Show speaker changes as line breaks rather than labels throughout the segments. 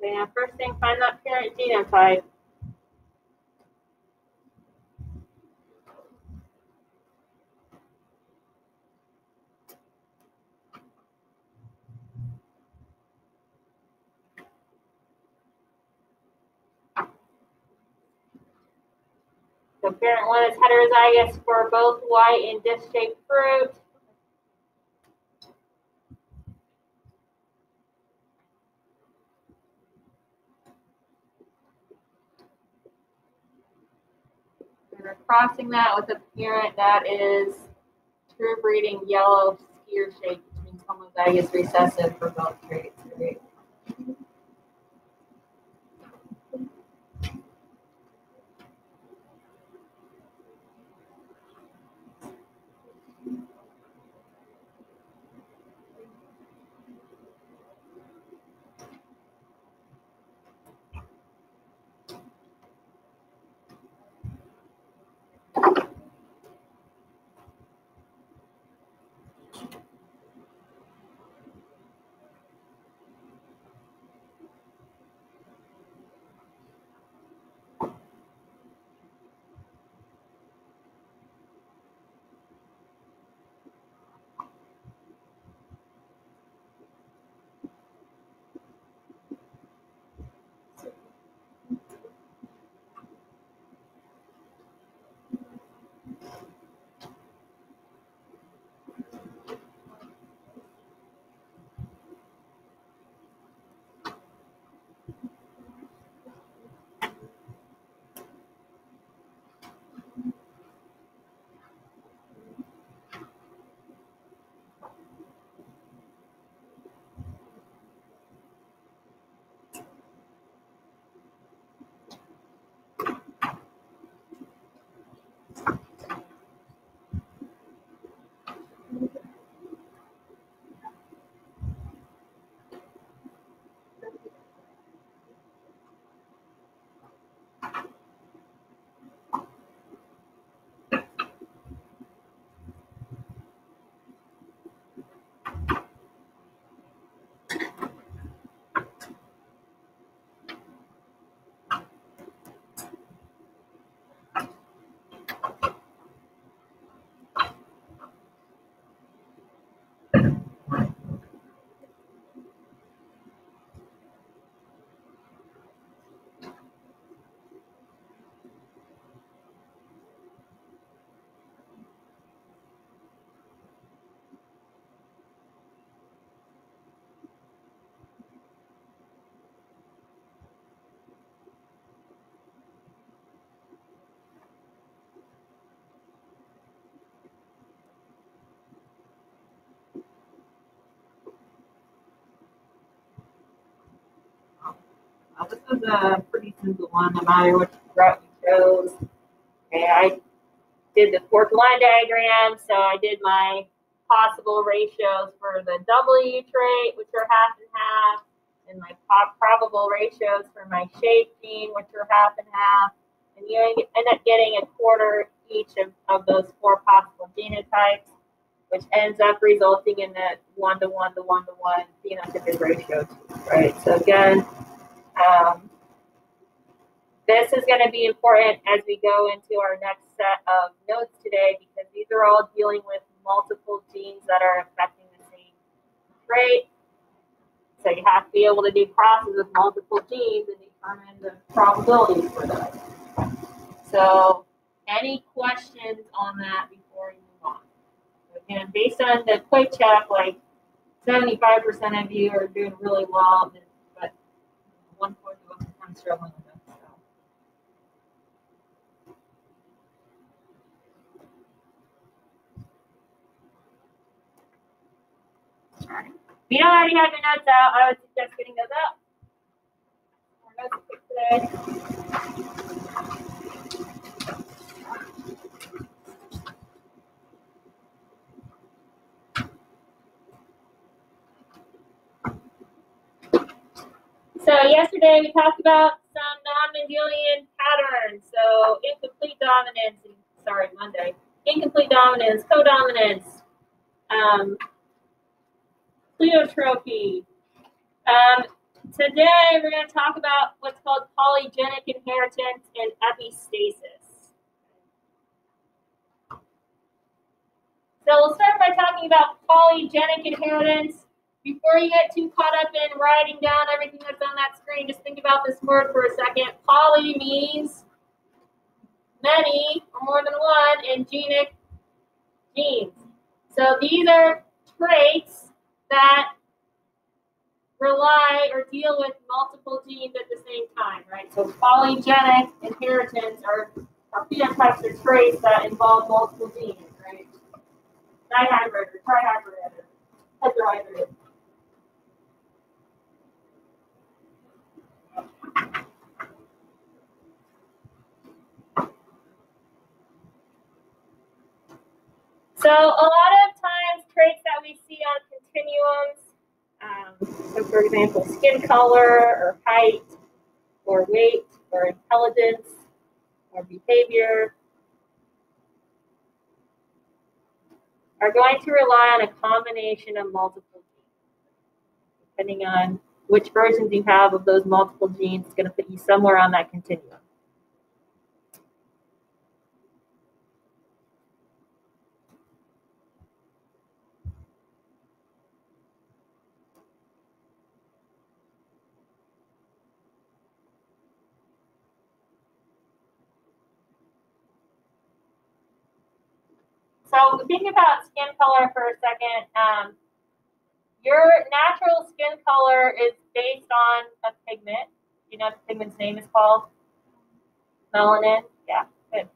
Okay, now first thing, find that parent genotype. So parent 1 is heterozygous for both white and disc-shaped fruit. And we're crossing that with a parent that is true breeding yellow spear shape, which means homozygous recessive for both traits, right? This is a pretty simple one, no matter which route you chose. Okay, I did the forked line diagram, so I did my possible ratios for the W trait, which are half and half, and my probable ratios for my shape gene, which are half and half. And you end up getting a quarter each of those 4 possible genotypes, which ends up resulting in that 1-to-1 to 1-to-1 phenotypic ratio, right? So again, this is going to be important as we go into our next set of notes today, because these are all dealing with multiple genes that are affecting the same trait. So you have to be able to do crosses with multiple genes and determine the probabilities for those. So any questions on that before we move on? Again, based on the quick check, like 75% of you are doing really well, but 1/4 of us are struggling with it. So. All right. If you don't already have your notes out, I would suggest getting those out. Our notes are quick today. So yesterday we talked about some non-Mendelian patterns. So incomplete dominance, Monday. Incomplete dominance, codominance, pleiotropy. Today, we're going to talk about what's called polygenic inheritance and epistasis. So we'll start by talking about polygenic inheritance. Before you get too caught up in writing down everything that's on that screen, just think about this word for a second. Poly means many or more than one, and genic, genes. So these are traits that rely or deal with multiple genes at the same time, right? So polygenic inheritance are phenotypes or traits that involve multiple genes, right? Dihybrid or trihybrid or tetrahybrid. So a lot of times traits that we see on continuums, so for example, skin color or height or weight or intelligence or behavior, are going to rely on a combination of multiple genes. Depending on which versions you have of those multiple genes, it's going to put you somewhere on that continuum. So think about skin color for a second. Your natural skin color is based on a pigment. You know what the pigment's name is called? Melanin. Yeah, good.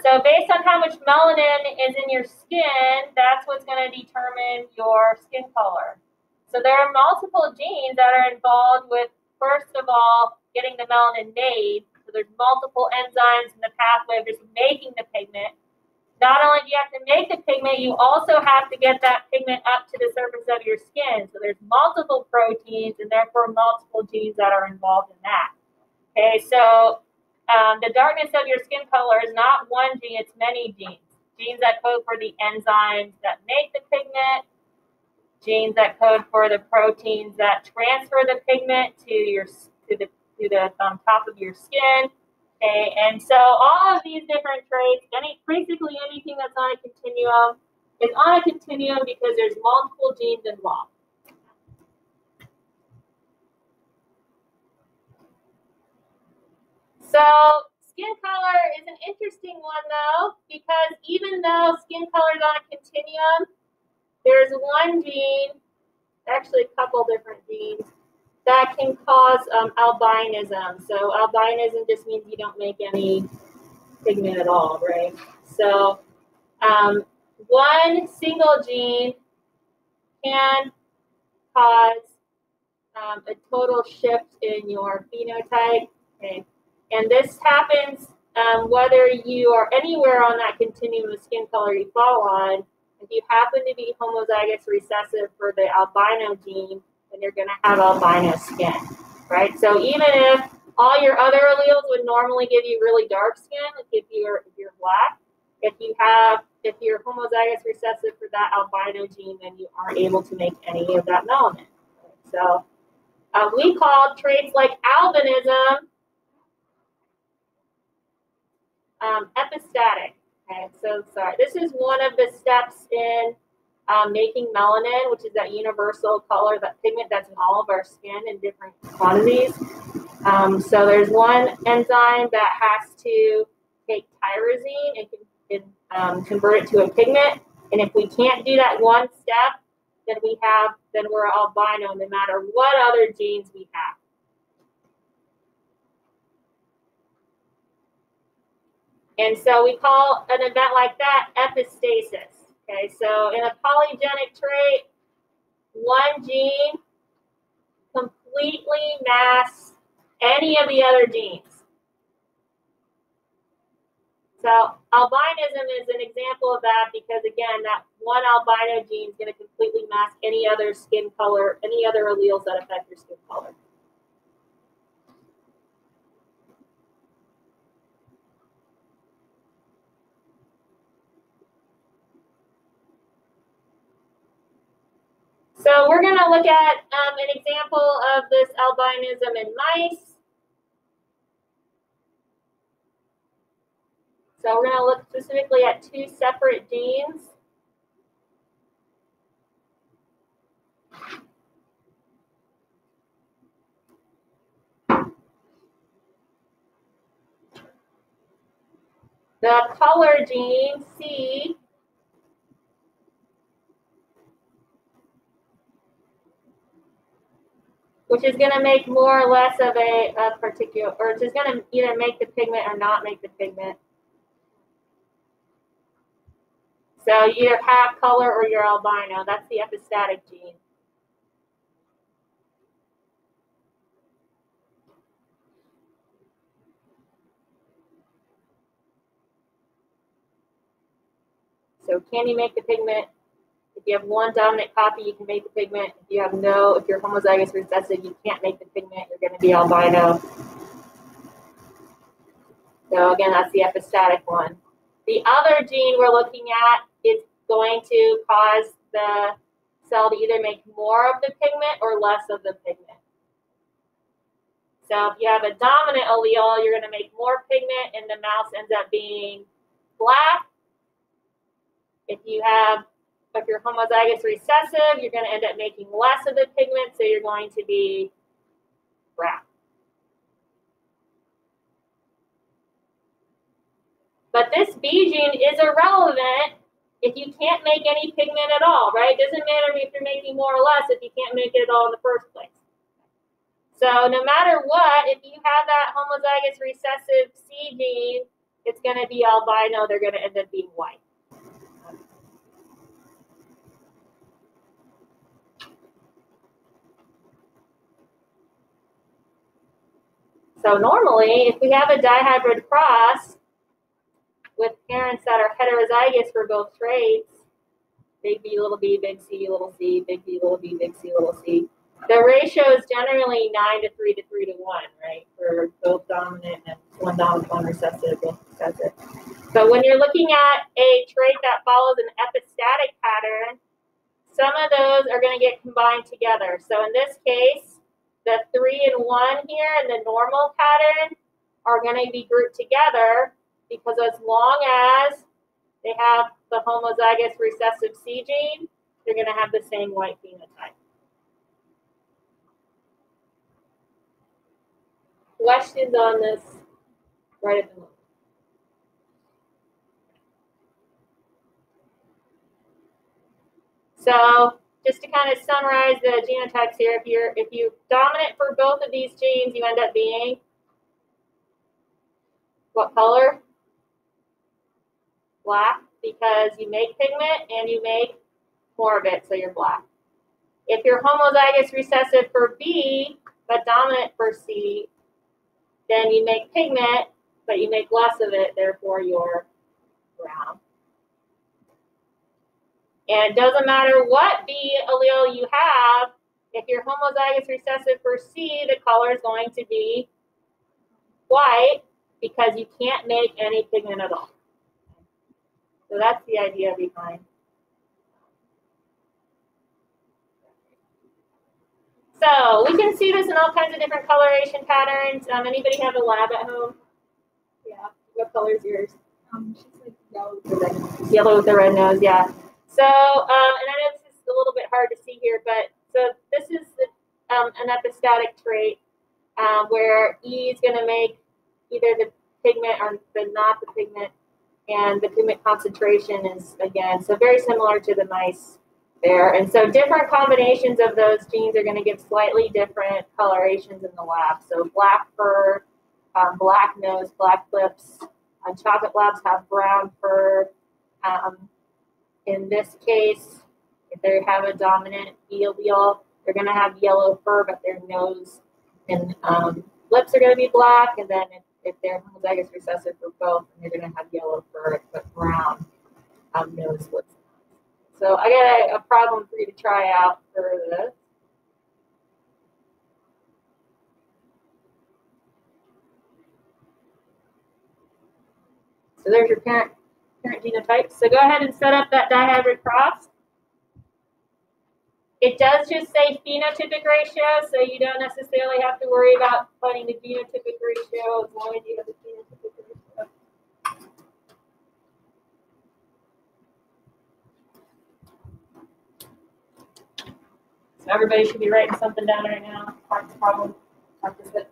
So based on how much melanin is in your skin, that's what's going to determine your skin color. So there are multiple genes that are involved with, first of all, getting the melanin made. So there's multiple enzymes in the pathway of just making the pigment. Not only do you have to make the pigment, you also have to get that pigment up to the surface of your skin. So there's multiple proteins and therefore multiple genes that are involved in that. Okay, so the darkness of your skin color is not one gene, it's many genes. Genes that code for the enzymes that make the pigment, genes that code for the proteins that transfer the pigment to the top of your skin. Okay, and so all of these different traits, basically anything that's on a continuum is on a continuum because there's multiple genes involved. So skin color is an interesting one though, because even though skin color is on a continuum, there's one gene, actually a couple different genes, that can cause albinism. So albinism just means you don't make any pigment at all, right? So one single gene can cause a total shift in your phenotype. Okay. And this happens whether you are anywhere on that continuum of skin color you fall on. If you happen to be homozygous recessive for the albino gene, then you're going to have albino skin, right? So even if all your other alleles would normally give you really dark skin, if you're black, if you're homozygous recessive for that albino gene, then you aren't able to make any of that melanin. So we call traits like albinism epistatic. Okay, so sorry. This is one of the steps in making melanin, which is that universal color, that pigment that's in all of our skin in different quantities. So there's one enzyme that has to take tyrosine and can convert it to a pigment. And if we can't do that one step, then we're albino no matter what other genes we have. And so we call an event like that epistasis. Okay, so in a polygenic trait, one gene completely masks any of the other genes. So albinism is an example of that because, again, that one albino gene is going to completely mask any other skin color, any other alleles that affect your skin color. So we're going to to look at an example of this albinism in mice. So we're going to look specifically at two separate genes. The color gene, C, which is going to make more or less of a particular, or it's just going to either make the pigment or not make the pigment. So you either have color or you're albino. That's the epistatic gene. So can you make the pigment? If you have one dominant copy, you can make the pigment. If you have no, if you're homozygous recessive, you can't make the pigment. You're going to be albino. So again, that's the epistatic one. The other gene we're looking at is going to cause the cell to either make more of the pigment or less of the pigment. So if you have a dominant allele, you're going to make more pigment and the mouse ends up being black. If you're homozygous recessive, you're going to end up making less of the pigment, so you're going to be brown. But this B gene is irrelevant if you can't make any pigment at all, right? It doesn't matter if you're making more or less if you can't make it at all in the first place. So no matter what, if you have that homozygous recessive C gene, it's going to be albino. They're going to end up being white. So normally, if we have a dihybrid cross with parents that are heterozygous for both traits, big B, little b, big C, little c, big B, little b, big C, little c, the ratio is generally 9 to 3 to 3 to 1, right? For both dominant and one dominant, one recessive, both recessive. But when you're looking at a trait that follows an epistatic pattern, some of those are going to get combined together. So in this case, the 3 and 1 here and the normal pattern are going to be grouped together because as long as they have the homozygous recessive C gene, they're going to have the same white phenotype. Questions on this right at the moment? So just to kind of summarize the genotypes here, if you're dominant for both of these genes, you end up being what color? Black, because you make pigment and you make more of it, so you're black. If you're homozygous recessive for B, but dominant for C, then you make pigment, but you make less of it, therefore you're brown. And it doesn't matter what B allele you have, if you're homozygous recessive for C, the color is going to be white because you can't make any pigment at all. So that's the idea behind. So we can see this in all kinds of different coloration patterns. Anybody have a lab at home? Yeah. What color is yours?
She's like yellow with the red nose.
Yellow with the red nose, yeah. So, and I know this is a little bit hard to see here, but so this is an epistatic trait where E is going to make either the pigment or not the pigment, and the pigment concentration is, again, so very similar to the mice there. And so different combinations of those genes are going to give slightly different colorations in the lab. So black fur, black nose, black lips. Chocolate labs have brown fur. In this case, if they have a dominant E allele, they're going to have yellow fur, but their nose and lips are going to be black. And then if they're homozygous recessive for both, then they're going to have yellow fur but brown nose, lips. So I got a problem for you to try out for this. So there's your parent genotype. So go ahead and set up that dihybrid cross. It does just say phenotypic ratio, so you don't necessarily have to worry about finding the genotypic ratio as long as you have the phenotypic ratio. So everybody should be writing something down right now. Parts problem. Practice it.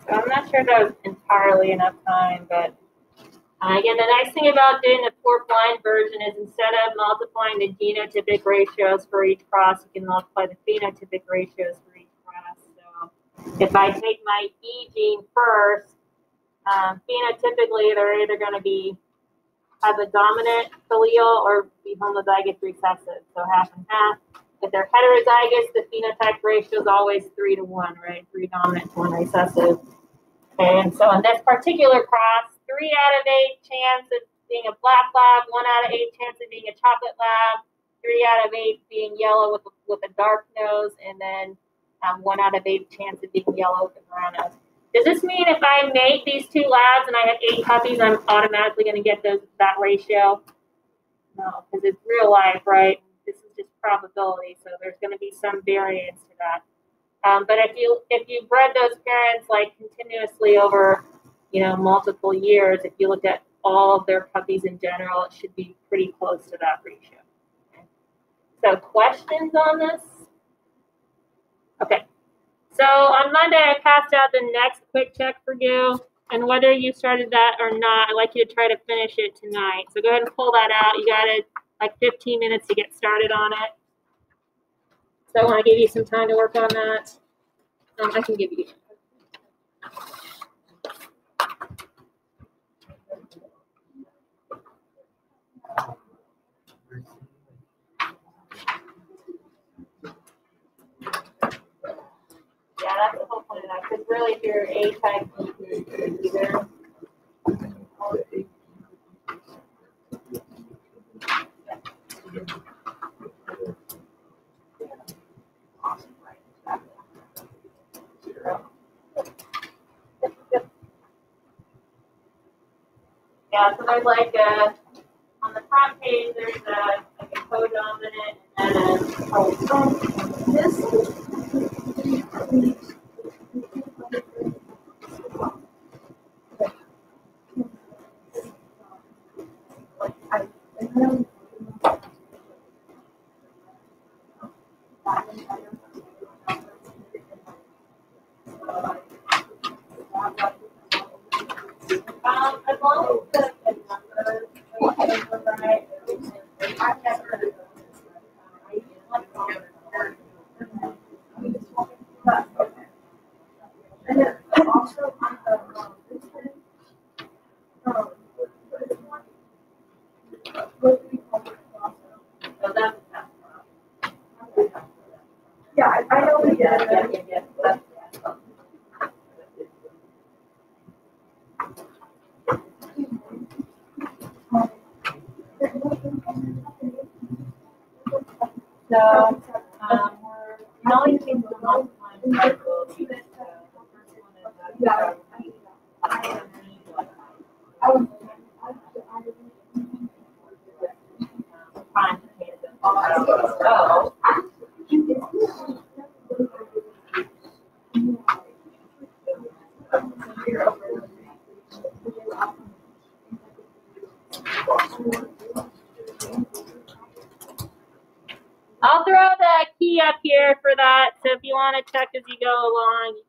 So I'm not sure if that was entirely enough time, but again, the nice thing about doing the poor blind version is instead of multiplying the genotypic ratios for each cross, you can multiply the phenotypic ratios for each cross. So if I take my E gene first, phenotypically they're either going to have a dominant allele or be homozygous recessive, so half and half. If they're heterozygous, the phenotype ratio is always 3 to 1, right? 3 dominant to 1 recessive. And so in this particular cross, 3 out of 8 chance of being a black lab, 1 out of 8 chance of being a chocolate lab, 3 out of 8 being yellow with a dark nose, and then 1 out of 8 chance of being yellow with a brown nose. Does this mean if I make these 2 labs and I have 8 puppies, I'm automatically going to get that ratio? No, because it's real life, right? This is just probability, so there's going to be some variance to that. But if you bred those parents like continuously over, multiple years, if you looked at all of their puppies in general, it should be pretty close to that ratio. Okay. So questions on this? Okay. So on Monday, I passed out the next quick check for you. And whether you started that or not, I'd like you to try to finish it tonight. So go ahead and pull that out. You got like 15 minutes to get started on it. So I want to give you some time to work on that. I can give you. Yeah, that's the whole point of that. Because really, if you're A type, either. Yeah, so there's like a, on the front page, there's a like a codominant and
This
as long as the number right, I've never.
and then also on the this thing, what do we call it also?
So that's
Yeah, I know we did it.
yeah. That's, so we're only using the multiplying cycle. So the first one is
Yeah.
find the tangent. So I'll throw the key up here for that. So if you want to check as you go along, you